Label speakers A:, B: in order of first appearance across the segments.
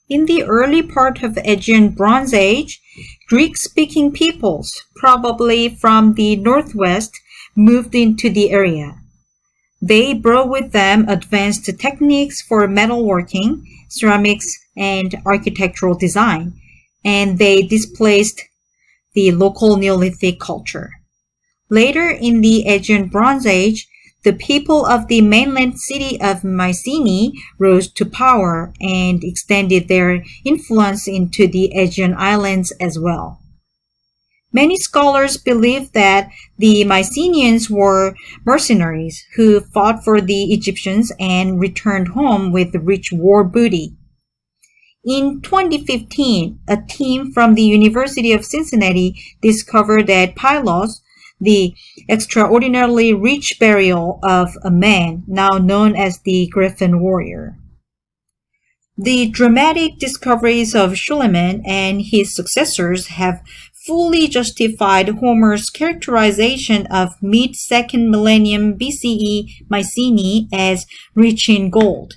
A: In the early part of the Aegean Bronze Age, Greek-speaking peoples, probably from the northwest, moved into the area. They brought with them advanced techniques for metalworking, ceramics, and architectural design, and they displaced the local Neolithic culture. Later in the Aegean Bronze Age, the people of the mainland city of Mycenae rose to power and extended their influence into the Aegean islands as well. Many scholars believe that the Mycenaeans were mercenaries who fought for the Egyptians and returned home with rich war booty. In 2015, a team from the University of Cincinnati discovered at Pylos the extraordinarily rich burial of a man now known as the Griffin Warrior. The dramatic discoveries of Suleiman and his successors have fully justified Homer's characterization of mid-second millennium BCE Mycenae as rich in gold,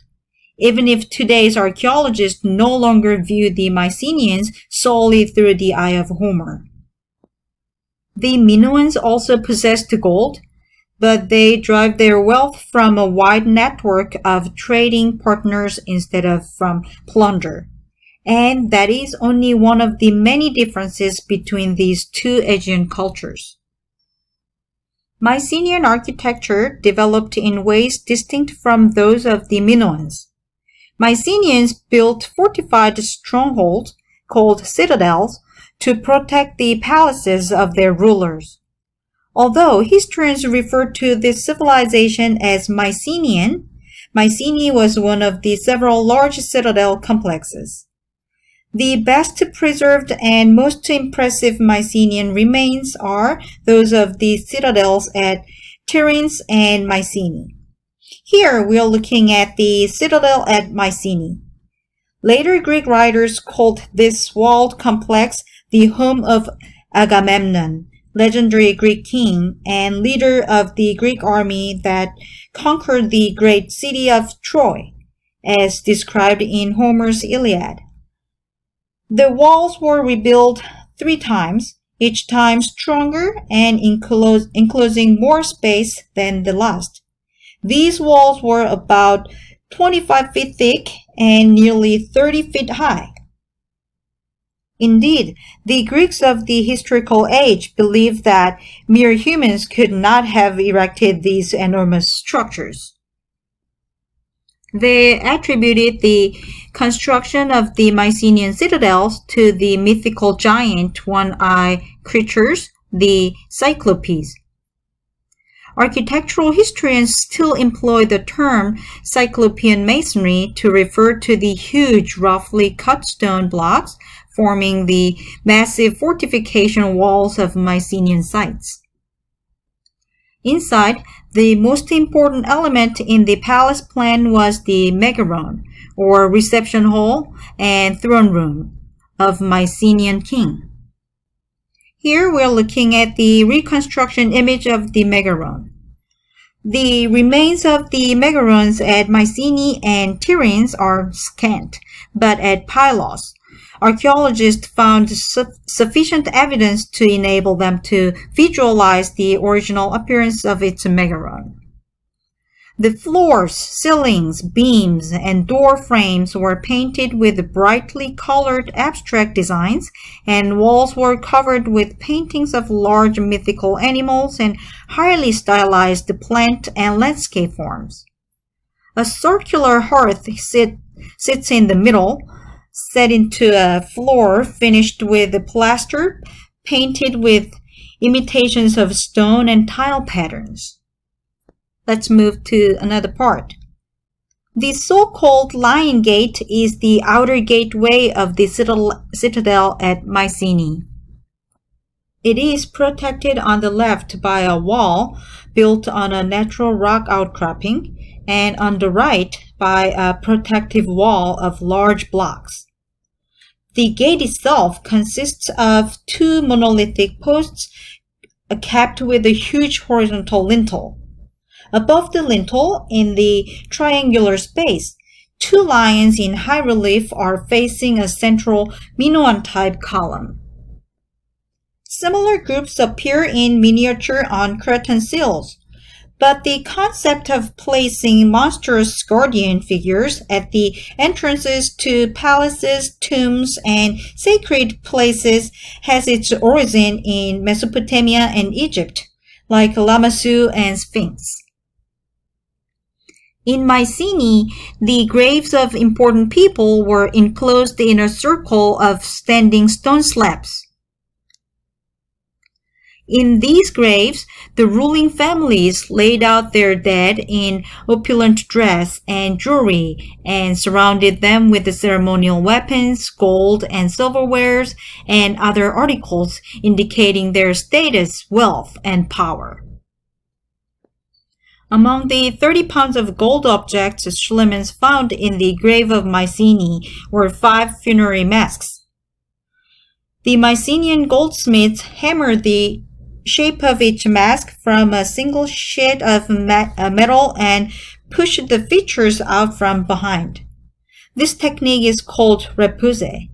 A: even if today's archaeologists no longer view the Mycenaeans solely through the eye of Homer. The Minoans also possessed gold, but they derived their wealth from a wide network of trading partners instead of from plunder. And that is only one of the many differences between these two Aegean cultures. Mycenaean architecture developed in ways distinct from those of the Minoans. Mycenaeans built fortified strongholds called citadels to protect the palaces of their rulers. Although historians refer to this civilization as Mycenaean, Mycenae was one of the several large citadel complexes. The best preserved and most impressive Mycenaean remains are those of the citadels at Tiryns and Mycenae. Here we are looking at the citadel at Mycenae. Later Greek writers called this walled complex the home of Agamemnon, legendary Greek king and leader of the Greek army that conquered the great city of Troy, as described in Homer's Iliad. The walls were rebuilt 3 times, each time stronger and enclosing more space than the last. These walls were about 25 feet thick and nearly 30 feet high. Indeed, the Greeks of the historical age believed that mere humans could not have erected these enormous structures. They attributed the construction of the Mycenaean citadels to the mythical giant one-eyed creatures, the Cyclopes. Architectural historians still employ the term Cyclopean masonry to refer to the huge, roughly cut stone blocks forming the massive fortification walls of Mycenaean sites. Inside, the most important element in the palace plan was the megaron, or reception hall and throne room, of Mycenaean king. Here we are looking at the reconstruction image of the megaron. The remains of the megarons at Mycenae and Tiryns are scant, but at Pylos, archaeologists found sufficient evidence to enable them to visualize the original appearance of its megaron. The floors, ceilings, beams, and door frames were painted with brightly colored abstract designs, and walls were covered with paintings of large mythical animals and highly stylized plant and landscape forms. A circular hearth sits in the middle, set into a floor finished with plaster, painted with imitations of stone and tile patterns. Let's move to another part. The so-called Lion Gate is the outer gateway of the citadel at Mycenae. It is protected on the left by a wall built on a natural rock outcropping, and on the right by a protective wall of large blocks. The gate itself consists of 2 monolithic posts capped with a huge horizontal lintel. Above the lintel, in the triangular space, Two lions in high relief are facing a central Minoan-type column. Similar groups appear in miniature on Cretan seals, but the concept of placing monstrous guardian figures at the entrances to palaces, tombs, and sacred places has its origin in Mesopotamia and Egypt, like Lamassu and Sphinx. In Mycenae, the graves of important people were enclosed in a circle of standing stone slabs. In these graves, the ruling families laid out their dead in opulent dress and jewelry and surrounded them with the ceremonial weapons, gold and silverwares, and other articles indicating their status, wealth, and power. Among the 30 pounds of gold objects Schliemann's found in the grave of Mycenae were 5 funerary masks. The Mycenaean goldsmiths hammered the shape of each mask from a single sheet of metal and pushed the features out from behind. This technique is called repousse.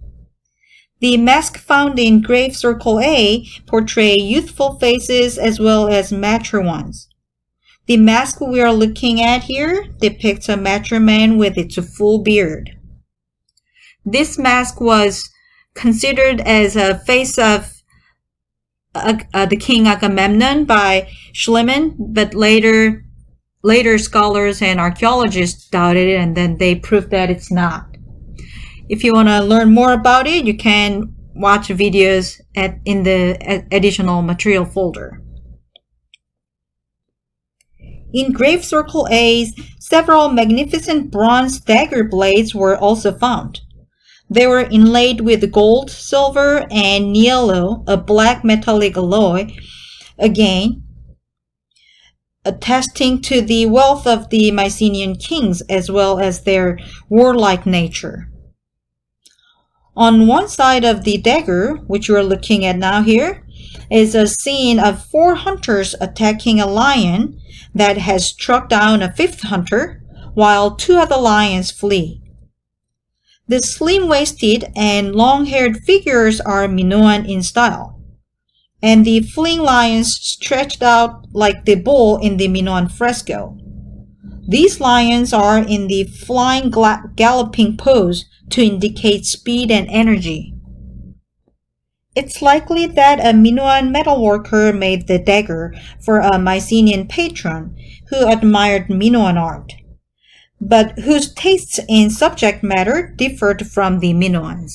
A: The masks found in grave circle A portray youthful faces as well as mature ones. The mask we are looking at here depicts a mature man with its full beard. This mask was considered as a face of the king Agamemnon by Schliemann, but later scholars and archaeologists doubted it, and then they proved that it's not. If you want to learn more about it, you can watch videos in the additional material folder. In grave circle A, several magnificent bronze dagger blades were also found. They were inlaid with gold, silver, and niello, a black metallic alloy, again attesting to the wealth of the Mycenaean kings as well as their warlike nature. On one side of the dagger, which you are looking at now here, is a scene of 4 hunters attacking a lion that has struck down a 5th hunter, while 2 other lions flee. The slim-waisted and long-haired figures are Minoan in style, and the fleeing lions stretched out like the bull in the Minoan fresco. These lions are in the flying galloping pose to indicate speed and energy. It's likely that a Minoan metalworker made the dagger for a Mycenaean patron who admired Minoan art, but whose tastes in subject matter differed from the Minoans.